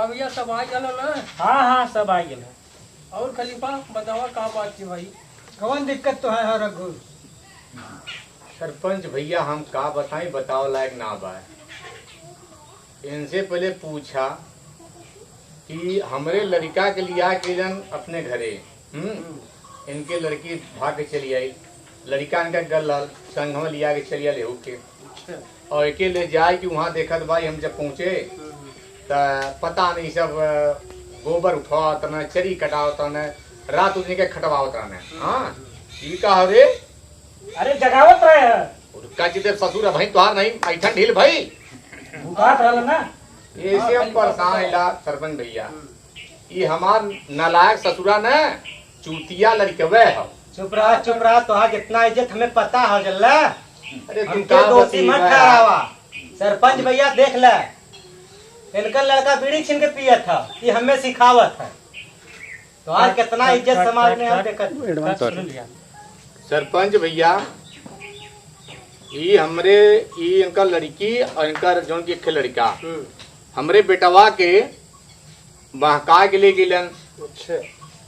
भैया सब आ गया ना? हाँ हाँ सब आ गया। और खलीफा बतावा का बात थी भाई? कौन दिक्कत तो है रघु? सरपंच भैया हम का बताएं, बताओ लायक ना बा। इनसे पहले पूछा कि हमरे लड़का के लिया के जन अपने घरे इनके लड़की भाग के चली आई, लड़का इनका गल संग में लिया के चलिया ले के और एके ले जाए कि वहाँ देखत भाई हम जब पहुँचे तो पता नहीं सब गोबर उठावत न, चरी कटावत न, रात उतने के खटवावत न। हाँ ये का रे? अरे जगावत रहे है उनका जिधर ससुर है भाई तुहार नहीं ऐठन ढील भाई भूखात रहल ना। ऐसे हम परेशान है सरपंच भैया। ये हमार नालायक ससुरा न चूतिया लड़कवे है। चुप रहा तोहार जितना इज्जत हमें पता है जल्ला। अरे हमके दोषी मत ठहरावा। सरपंच भैया देख ले, इनका लड़का बीड़ी छीन के पिया था, ये हमें सिखावत है। तो आज कितना इज्जत समाज में है देखत। सरपंच भैया ये हमरे ये इनका लड़की और इनका जोन की एक लड़का हमरे बेटवा के बहका के ले गिलन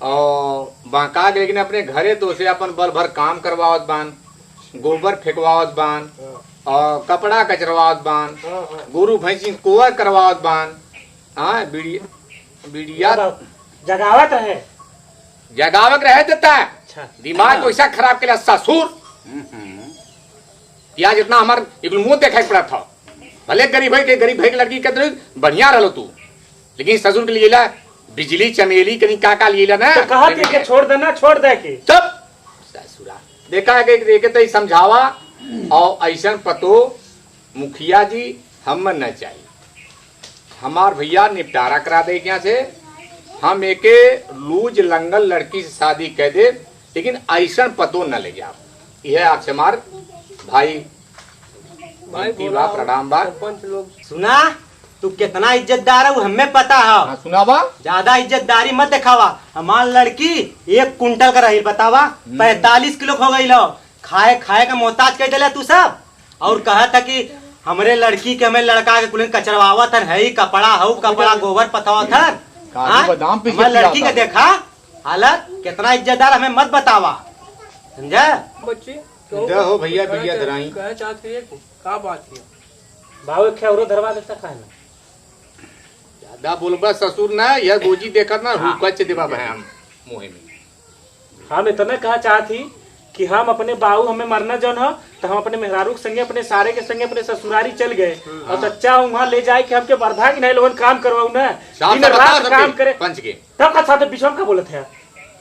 और बहका के लेकिन अपने घरे तो से अपन बल भर काम करवावत बान, गोबर फेंकवावत बान और कपड़ा कचरवावत बान, गुरु भैंसी कुंवर करवावत बान। हाँ बीड़िया जगावत रहे, जगावक रह देता है। दिमाग वैसा खराब के लिए ससुर या जितना हमार मुंह देखा पड़ा था। भले गरीब है के लड़की कहते बढ़िया रहो तू, लेकिन ससुर के लिए ला बिजली चमेली कहीं का लिए ना तो कहा कि छोड़ देना, छोड़ दे के तब ससुरा देखा है कि तो समझावा और ऐसा पतो मुखिया जी हम न चाहिए। हमार भैया निपटारा करा दे यहाँ से, हम एक लूज लंगल लड़की से शादी कह दे, लेकिन ऐसा पतो न ले जाओ। यह आपसे हमार भाई बा प्रणाम बा। सरपंच लोग सुना तू कितना इज्जतदार है वो हमें पता है। सुना बा ज्यादा इज्जतदारी मत दिखावा। हमार लड़की 1 कुंटल का रही बतावा 45 किलो हो गई लो। खाए का मोहताज कह दिला तू सब। और कहा था कि हमरे लड़की के हमें लड़का के कुल कचरवावा था, है कपड़ा गोबर पथवा था। हमारे लड़की के देखा हालत कितना इज्जतदार, हमें मत बतावा समझा। बच्चे हो भैया भैया धराई कह चाहते हैं का बात है? बाबू क्या और धरवा देता खाना ज्यादा बोलबा ससुर ना यह गोजी देखत ना हुकच देबा भाई हम मुहे में। हम इतना कहा चाहती कि हम अपने बाबू हमें मरना जौन हो तो हम अपने मेहरारू के संगे अपने सारे के संगे अपने ससुरारी चल गए और सच्चा वहाँ ले जाए कि हमके बर्धा की नहीं लोगन काम करवाऊ ना, दिन रात काम करे पंच के तब का साथ बिछम का बोलत है,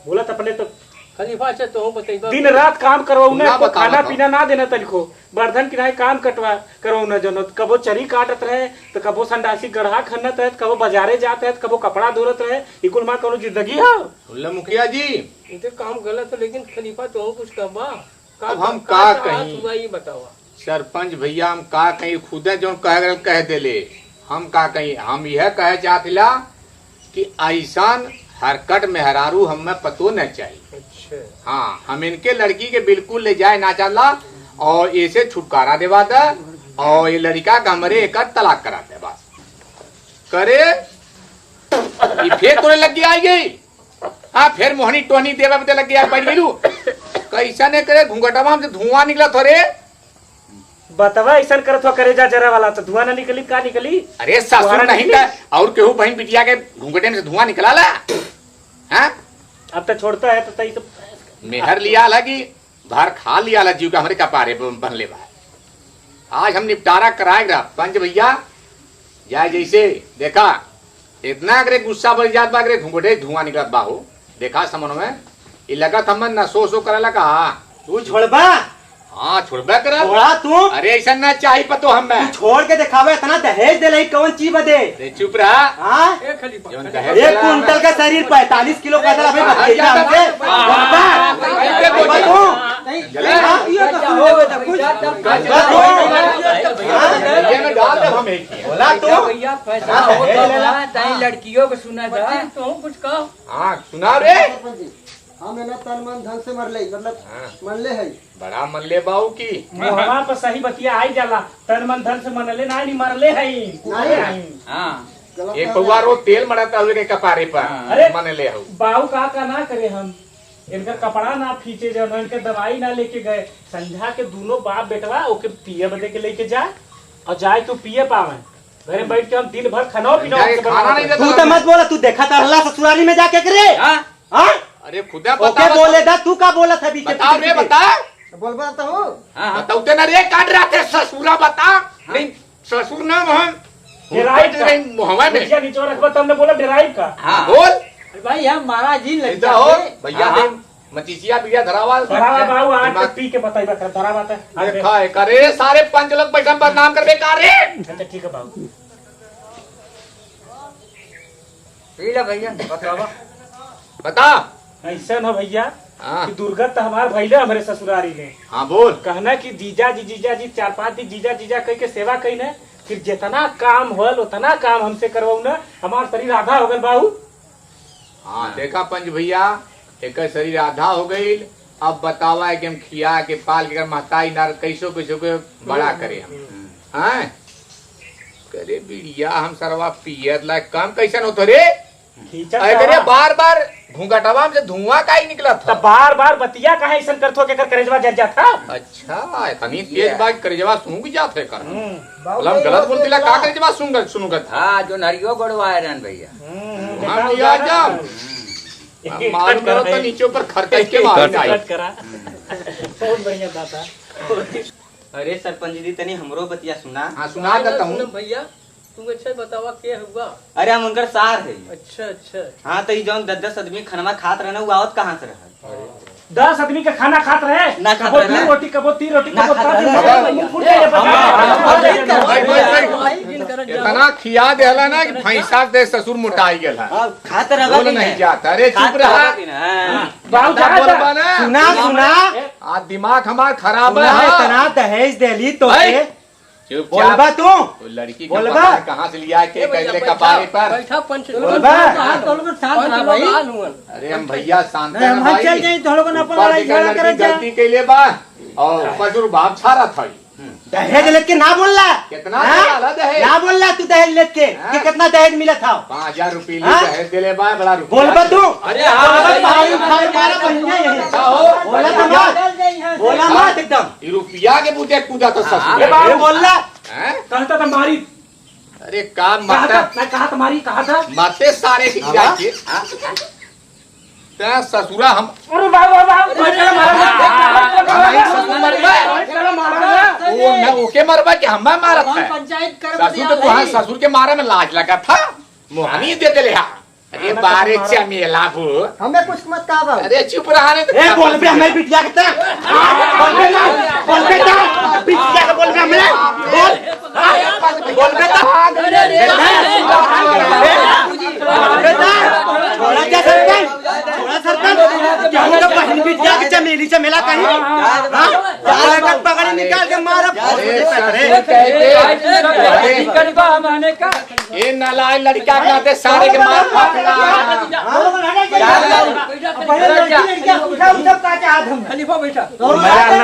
बोलत अपने तो खलीफा से तो बताइए दिन रात काम करवाऊ ना, खाना पीना ना देना तनिको, बर्धन की नहीं काम करवाऊ ना जौन। कबो चरी काटत रहे तो कबो संडासी गढ़ा खनत रहे, कबो बाजारे जाते रहे, कबो कपड़ा धोरत रहे। इकुल माँ कोनो जिंदगी है मुखिया जी इधर काम गलत है, लेकिन खलीफा तो कुछ कहबा अब हम का कहीं बतावा। सरपंच भैया हम का कहीं खुद जो कह देले, हम का कहीं हम यह कहे चाहला कि ऐसा हरकत मेहरारू हमें पतो न चाहिए। अच्छा हाँ हम इनके लड़की के बिल्कुल ले जाए ना चाहला और ऐसे छुटकारा देवा दे और ये लड़का कमरे एक तलाक करा दे बस करे। ये फिर तोरे लग गया आई गई। हाँ फिर मोहनी टोहनी देवा पे लग गया पड़ गई। कैसा ने करे घूंघटवा में धुआं निकला थोड़े बतावा ऐसा करत हो करे जा जरा वाला तो धुआं ना निकली का निकली। अरे सासू नहीं का और केहू बहन बिटिया के घूंघटे में से धुआं निकला ला। हाँ अब तो छोड़ता है तो सब मेहर लिया लगी भर खा लिया ला जीव का हमारे कपारे बन ले बा। आज हम निपटारा कराएगा पंच भैया या जैसे देखा इतना अगर गुस्सा बढ़ जात बा, अगर घूंघटे धुआं निकलत बा हो देखा समझ में ये लगा था मन नसो करे लगा तू छोड़बा। हाँ छोड़बा करा छोड़ा तू। अरे ऐसा ना चाहिए पतो हम छोड़ के दिखावे इतना दहेज दे कौन चीज बदे। चुप रहा। हाँ ए खलीफा 1 कुंटल का शरीर 45 किलो का भैया फैसला हो लड़कियों को सुना था तो कुछ कहो। हाँ सुना रे हम तन मन धन से मरले मतलब मरले है बड़ा मल्ले बाऊ की वहाँ पर सही बतिया आई जाला तन मन धन से मनले नहीं मरले है। हाँ गलत एक कर पौवा रहे रो तेल मरता हुए के कपारे पर अरे! मन ले हो बाऊ का ना करे हम इनका कपड़ा ना खींचे जो इनके दवाई ना लेके गए संध्या के दोनों बाप बेटवा ओके पिए बदे के लेके जाए और जाए तो पिए पावे घरे में बैठ के हम दिन भर खाना पीना खाना नहीं तू तो देता मत बोला, तू देखा था हल्ला ससुराली में जाके करे हाँ हाँ अरे खुदा ओके बता बोले दा तू का बोला था बीच बताओ रे बता बोल बताता हूँ हाँ हाँ बताओ ते ना रे काट रहा थे ससुरा बता नहीं ससुर ना हम डेराइव का मुहवा में भैया नीचे रखबा तुमने बोला डेराइव का हाँ बोल भाई हम महाराज जी लग इधर हो भैया दे मतीसिया बिया धरावा धरावा बाऊ आज तक पी के बताइबा कर धरावा था देखा है करे सारे पंच लोग बैठन बदनाम कर बेकार रे अच्छा ठीक है बाऊ पी लो भैया बताओ बता ऐसा ना भैया हाँ कि दुर्गत तो हमार भैले हमारे ससुरारी ने हाँ बोल कहना कि जीजा जी 4-5 दिन जीजा कह के सेवा कही ने फिर जितना काम होल उतना काम हमसे करवाऊ ना हमार शरीर आधा हो गल बाऊ हाँ देखा पंच भैया एक शरीर आधा हो गई अब बतावा है कि हम खिया के पाल के महताई नार कैसो कैसो के बड़ा करे हम हैं करे बिड़िया हम सरवा पियर लायक काम कैसन होतो रे खींचा अरे बार बार घूंघटवा में से धुआं का ही निकला था तब बार बतिया कहा ऐसा करथो के कर करेजवा जर जाता अच्छा इतनी तेज बात करेजवा सूंघ जाते कर बाबू मतलब भाई, गलत और बोलते ला बोला। का करेजवा सुनूंगा था हाँ जो नरियो गड़वाए रहन भैया हाँ भैया जब मालूम करो तो नीचे ऊपर खर्च के मार जाए करा बहुत बढ़िया दाता अरे सरपंच जी तनी हमरो बतिया सुना। हाँ सुना देता हूँ भैया तुम अच्छा बतावा क्या हुआ। अरे हम उनकर सार है। अच्छा अच्छा हाँ तो जौन 10 आदमी खाना खात रहे वो आवत कहाँ से रहा? 10 आदमी का खाना खात रहे ना खात कबो रहे। 2 रोटी कबो 3 रोटी ना कबो खात 5 रहे। मुंह फूट जाए इतना खिया देला ना कि भैंसा दे ससुर मोटाई गेल है खात रहा बोल नहीं जाता अरे चुप रहा बाऊ ज्यादा जा बोलबा ना सुना सुना आज दिमाग हमार खराब सुना है इतना दहेज देली तो है। के बोलबा तू लड़की के बोलबा। पता कहाँ से लिया के कैसे कपारे पर बैठा पंच बोलबा। अरे हम भैया शांत नहीं, हम भाई। चल जाई, थोड़ा को ना अपन ऊपर लड़ाई से झगड़ा लड़की करे जा। गलती कैले बा और ससुर बाप छाड़ा था दहेज लेके ना बोलला कितना हाँ? डाला दहेज? ना बोलला तू दहेज लेके हाँ? कि कितना दहेज मिला था 5000 रुपये हाँ? दहेज दिले बा बड़ा रुपया बोलबा तू अरे हाँ, बोलबा, भाई, भाई, भाई, मारा बढ़िया यही। अच्छा हो बोला तो मत बोला मत एकदम ये रुपया के पूछे कूदा तो ससुर ए बाबू, बोलला हैं? कहता था मारी अरे काम कहा माता था मैं कहा तुम्हारी कहा था माते सारे की जाके ते ससुरा हम अरे बाबू चलो हमारी ससुर मरबा वो न ओके मरबा कि हम मारत है पंचायत ससुर तो तुहां ससुर के मारे में लाज लगा था मोहनी दे देले हा अरे बारे चमेला भू हमें कुछ मत कहा बाबू। अरे चुप रहा ने ए बोल बे हमें बिटिया के ता बोल बे ना बोल बे ता बिटिया के बोल बे हमें बोल बे ता थोड़ा क्या सरपंच थोड़ा सरपंच क्या होगा बहन बिटिया के चमेली चमेला कहीं हां जाकर पकड़ निकाल के मारा ये नालाय लड़का कहते सारे के मार खलीफा बैठा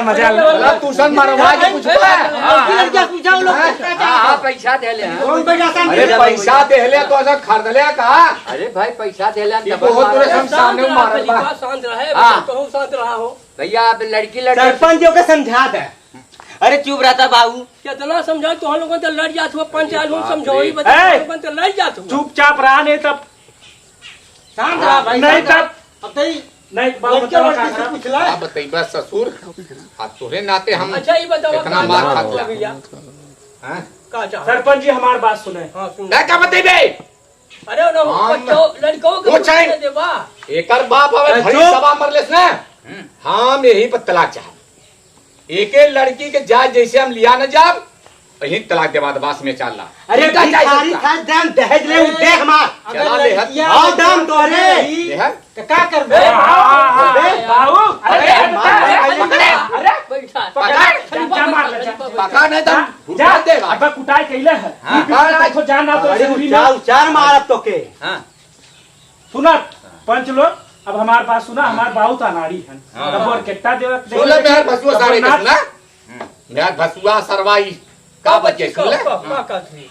मजा आना तू सन मारवा के कुछ हाँ पैसा दे ले अरे पैसा देले तो ऐसा खरीद ले का अरे भाई पैसा दे ले ये बहुत तुरे हम सामने मारल बा खलीफा शांत रहे हाँ। कहूँ शांत रहा हो। भैया आप लड़की लड़की सरपंच को समझा दे अरे चुप रहता बाबू कितना समझा तो हम लोगों तो लड़ जात हुआ पंचायत लोग समझो ही ए! बता तो लड़ जात हुआ। चुपचाप रहा नहीं तब शांत रहा भाई नहीं तब अब तो नहीं बाबू बताओ क्या करा? पूछला आप बताइए ससुर आ तोरे नाते हम अच्छा ये बताओ कितना मार खाते हैं? भैया हैं? का चाह सरपंच जी हमारी बात सुने हाँ सुन ना का बताइबे अरे ना बच्चों लड़कों वो को चाहे- देवा एकर बाप हवे भरी जो- सभा मरलेस ना हम यही पर तलाक चाह एक लड़की के जात जैसे हम लिया न जाब यही तलाक दे बाद बास में चल रहा अरे भिखारी खा दाम दहेज ले उठे हमार चला ले हत आओ दाम तोरे देहत क्या कर बे बाबू अरे बैठा जा मार ले, जा। पका नहीं जा तो जा भूखा देगा अब कुटाई कैले है हाँ। देखो जाना तो अरे जरूरी ना उचार मार अब तो के हाँ सुना पंच लोग अब हमारे पास सुना हमारे बहुत अनाड़ी है हाँ। अब और कितना देव सोलह मेहर भसुआ सारे के सुना मेहर भसुआ सरवाई का बच्चे सुन ले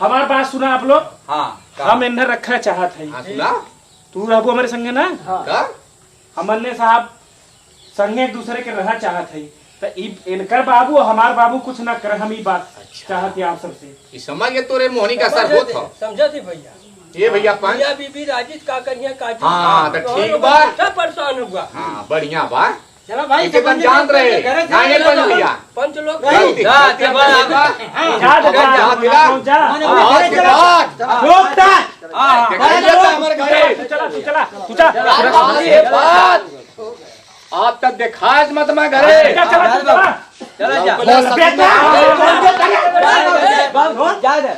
हमारे बात सुना आप लोग हाँ हम इन्हें रखना चाहत है। हाँ सुना तू रहबो हमारे संगे ना, का हमने साहब संगे एक दूसरे के रह चाहत है। तो इनकर बाबू हमार बाबू कुछ ना कर, हम ही बात चाहत है आप सबसे। ई समझ गए तोरे मोहनी का सर होत हो। समझा थी भैया। ये भैया पंच भैया बीबी राजी का करिए काजी। हाँ, तो ठीक बा। सब परेशान हुआ। हाँ बढ़िया बा। चलो भाई इसे तो जान रहे ना ये पंच भैया पंच लोग गलती जा, गलती जा, हमारी जा, बा। जा दे, जा, जा, दिला। पहुंच जा। आज के बाद देखिए हमारे घरे तू चला, तू चला, तू जा। आज के बाद आज तक दिखाज मत मैं घरे। चला, चला, तू चला। चला जा।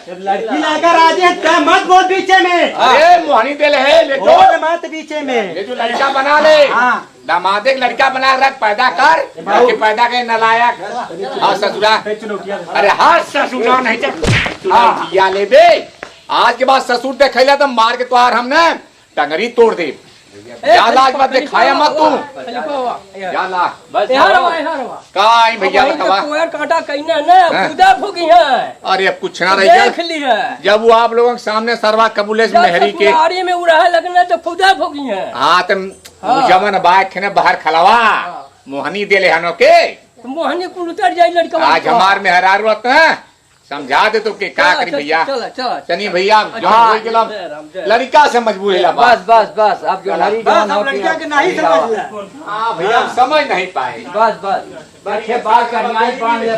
लड़की लाकर राजे क्या मत बोल बीचे में, अरे मोहनी दिल है ले जो बोल मत बीचे में। ले जो लड़का बना ले। दामादे का लड़का बना के रख, पैदा कर कि पैदा के नलायक। हाँ ससुरा, अरे हाँ ससुरा नहीं तो किया ले बे। आज के बाद ससुर देखैला तो मार के तोहार हमने टंगरी तोड़ दे। ज्यादा आज बात दिखाया मत तू ज्यादा बस यहाँ जाओ। रवा, यहाँ रवा। काई भैया बतावा। कोयर कांटा कहना ना खुदा भोगी है। अरे अब कुछ ना रह देख गया ली है। जब वो आप लोगों के सामने सरवा कबूले से मेहरी के। ससुरारी में उड़ा लगना तो खुदा भोगी है। हाँ तुम जमन बाइक ने बाहर खलवा मोहनी दे ले हनो के। मोहनी कुल उतर जाए लड़का। आज हमार में हरार है समझा दे तो के का करी भैया। चला चला चनी भैया जहाँ हो गेला लड़का से मजबूर है बस बस बस अब जो हरी बस अब लड़किया के नहीं समझ ले। हाँ भैया हम समझ नहीं पाए। बस बस बात करना ही पान ले।